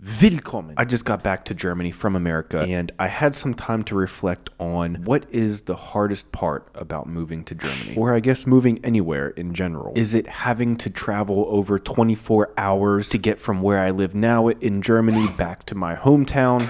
Willkommen. I just got back to Germany from America and I had some time to reflect on what is the hardest part about moving to Germany, or I guess moving anywhere in general. Is it having to travel over 24 hours to get from where I live now in Germany back to my hometown?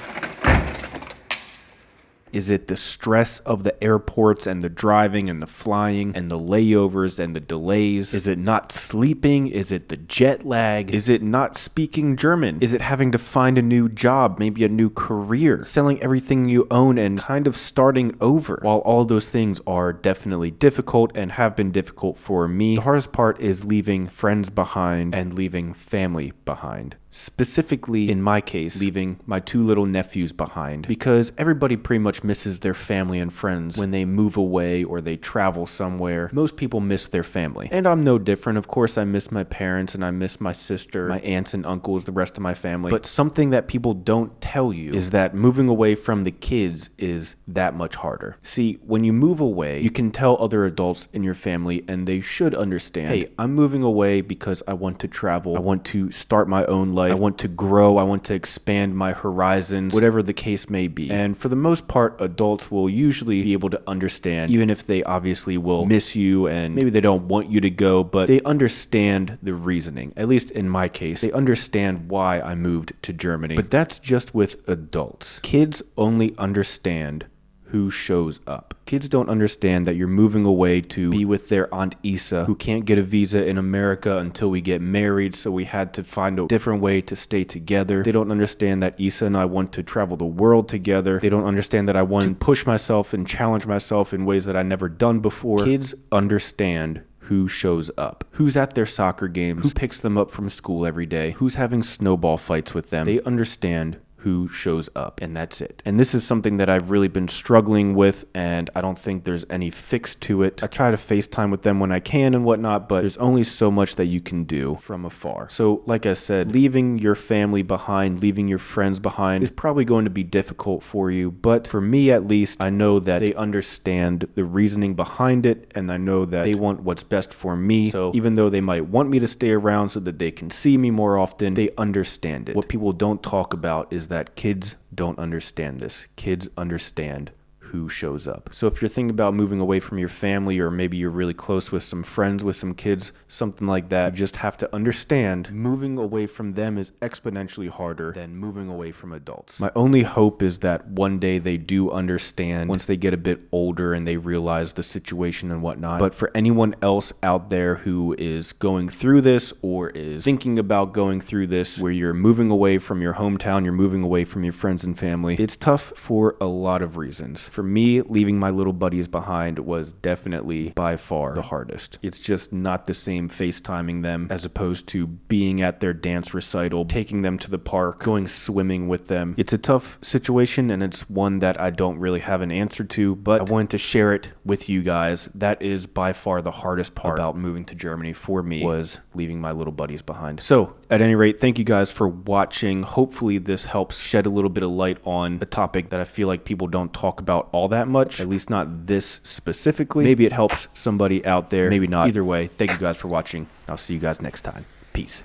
Is it the stress of the airports and the driving and the flying and the layovers and the delays? Is it not sleeping? Is it the jet lag? Is it not speaking German? Is it having to find a new job, maybe a new career, selling everything you own and kind of starting over? While all those things are definitely difficult and have been difficult for me, the hardest part is leaving friends behind and leaving family behind. Specifically, in my case, leaving my two little nephews behind, because everybody pretty much misses their family and friends when they move away or they travel somewhere. Most people miss their family, and I'm no different. Of course, I miss my parents and I miss my sister, my aunts and uncles, the rest of my family. But something that people don't tell you is that moving away from the kids is that much harder. See, when you move away, you can tell other adults in your family and they should understand, hey, I'm moving away because I want to travel. I want to start my own life. I want to grow. I want to expand my horizons, whatever the case may be. And for the most part, adults will usually be able to understand, even if they obviously will miss you and maybe they don't want you to go, but they understand the reasoning. At least in my case, they understand why I moved to Germany. But that's just with adults. Kids only understand who shows up. Kids don't understand that you're moving away to be with their Aunt Isa, who can't get a visa in America until we get married, so we had to find a different way to stay together. They don't understand that Isa and I want to travel the world together. They don't understand that I want to push myself and challenge myself in ways that I never done before. Kids understand who shows up, who's at their soccer games, who picks them up from school every day, who's having snowball fights with them. They understand who shows up, and that's it. And this is something that I've really been struggling with, and I don't think there's any fix to it. I try to FaceTime with them when I can and whatnot, but there's only so much that you can do from afar. So like I said, leaving your family behind, leaving your friends behind is probably going to be difficult for you, but for me at least, I know that they understand the reasoning behind it, and I know that they want what's best for me. So even though they might want me to stay around so that they can see me more often, they understand it. What people don't talk about is that kids don't understand this. Kids understand who shows up. So if you're thinking about moving away from your family, or maybe you're really close with some friends, with some kids, something like that, you just have to understand moving away from them is exponentially harder than moving away from adults. My only hope is that one day they do understand once they get a bit older and they realize the situation and whatnot. But for anyone else out there who is going through this or is thinking about going through this, where you're moving away from your hometown, you're moving away from your friends and family, it's tough for a lot of reasons. For me, leaving my little buddies behind was definitely by far the hardest. It's just not the same FaceTiming them as opposed to being at their dance recital, taking them to the park, going swimming with them. It's a tough situation, and it's one that I don't really have an answer to, but I wanted to share it with you guys. That is by far the hardest part about moving to Germany for me, was leaving my little buddies behind. So at any rate, thank you guys for watching. Hopefully this helps shed a little bit of light on a topic that I feel like people don't talk about all that much, at least not this specifically. Maybe it helps somebody out there, maybe not. Either way, thank you guys for watching. I'll see you guys next time. Peace.